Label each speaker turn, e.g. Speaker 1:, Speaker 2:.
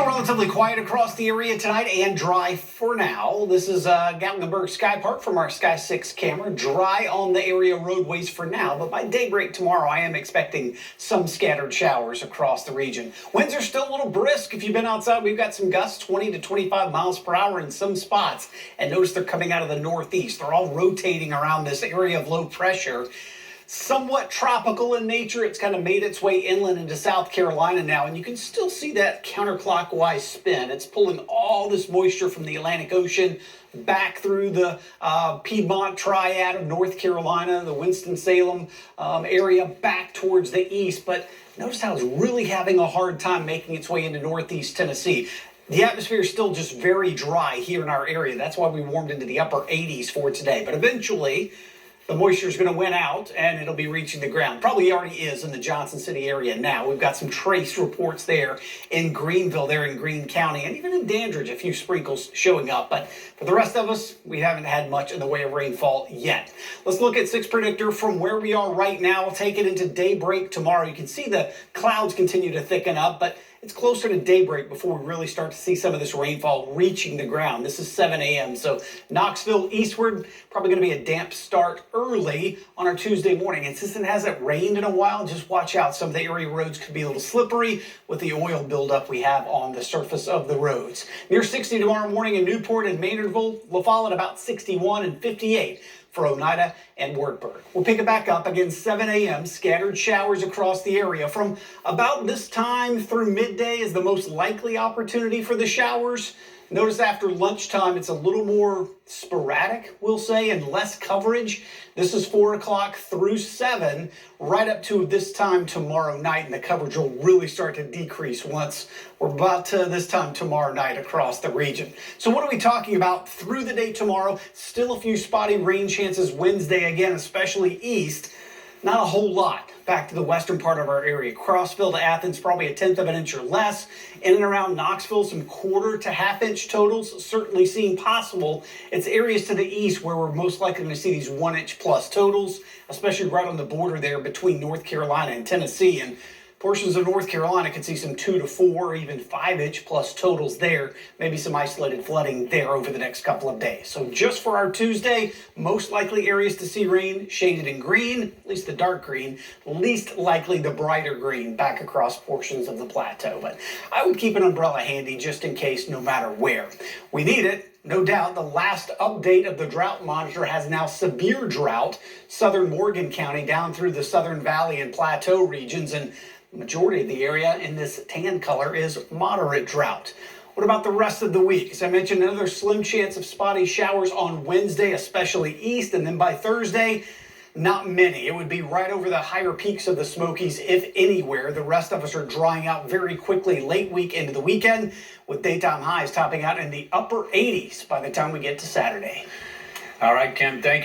Speaker 1: Still relatively quiet across the area tonight and dry for now. This is Gatlinburg Sky Park from our Sky 6 camera. Dry on the area roadways for now, but by daybreak tomorrow I am expecting some scattered showers across the region. Winds are still a little brisk. If you've been outside, we've got some gusts 20 to 25 miles per hour in some spots. And notice they're coming out of the northeast. They're all rotating around this area of low pressure. Somewhat tropical in nature. It's kind of made its way inland into South Carolina now, and you can still see that counterclockwise spin. It's pulling all this moisture from the Atlantic Ocean back through the Piedmont Triad of North Carolina, the Winston-Salem area, back towards the east. But notice how it's really having a hard time making its way into northeast Tennessee. The atmosphere is still just very dry here in our area. That's why we warmed into the upper 80s for today. But eventually, the moisture is going to win out and it'll be reaching the ground. Probably already is in the Johnson City area now. We've got some trace reports there in Greenville, there in Greene County, and even in Dandridge, a few sprinkles showing up. But for the rest of us, we haven't had much in the way of rainfall yet. Let's look at 6 Predictor from where we are right now. We'll take it into daybreak tomorrow. You can see the clouds continue to thicken up, but it's closer to daybreak before we really start to see some of this rainfall reaching the ground. This is 7 a.m. So Knoxville eastward, probably going to be a damp start early on our Tuesday morning. And since it hasn't rained in a while, just watch out. Some of the area roads could be a little slippery with the oil buildup we have on the surface of the roads. Near 60 tomorrow morning in Newport and Maynardville. We'll fall at about 61 and 58 for Oneida and Wartburg. We'll pick it back up again 7 a.m. Scattered showers across the area. From about this time through midday is the most likely opportunity for the showers. Notice after lunchtime, it's a little more sporadic, we'll say, and less coverage. This is 4 o'clock through 7, right up to this time tomorrow night, and the coverage will really start to decrease once we're about to this time tomorrow night across the region. So what are we talking about through the day tomorrow? Still a few spotty rain chances Wednesday again, especially east. Not a whole lot back to the western part of our area. Crossville to Athens, probably a 1/10 of an inch or less. In and around Knoxville, some 1/4 to 1/2 inch totals certainly seem possible. It's areas to the east where we're most likely going to see these 1 inch plus totals, especially right on the border there between North Carolina and Tennessee. And portions of North Carolina could see some 2 to 4, even 5 inch plus totals there. Maybe some isolated flooding there over the next couple of days. So just for our Tuesday, most likely areas to see rain shaded in green, at least the dark green, least likely the brighter green back across portions of the plateau. But I would keep an umbrella handy just in case, no matter where. We need it. No doubt. The last update of the drought monitor has now severe drought, southern Morgan County down through the Southern Valley and Plateau regions, and the majority of the area in this tan color is moderate drought. What about the rest of the week? As I mentioned, another slim chance of spotty showers on Wednesday, especially east, and then by Thursday, not many. It would be right over the higher peaks of the Smokies, if anywhere. The rest of us are drying out very quickly late week into the weekend, with daytime highs topping out in the upper 80s by the time we get to Saturday.
Speaker 2: All right, Ken, thank you.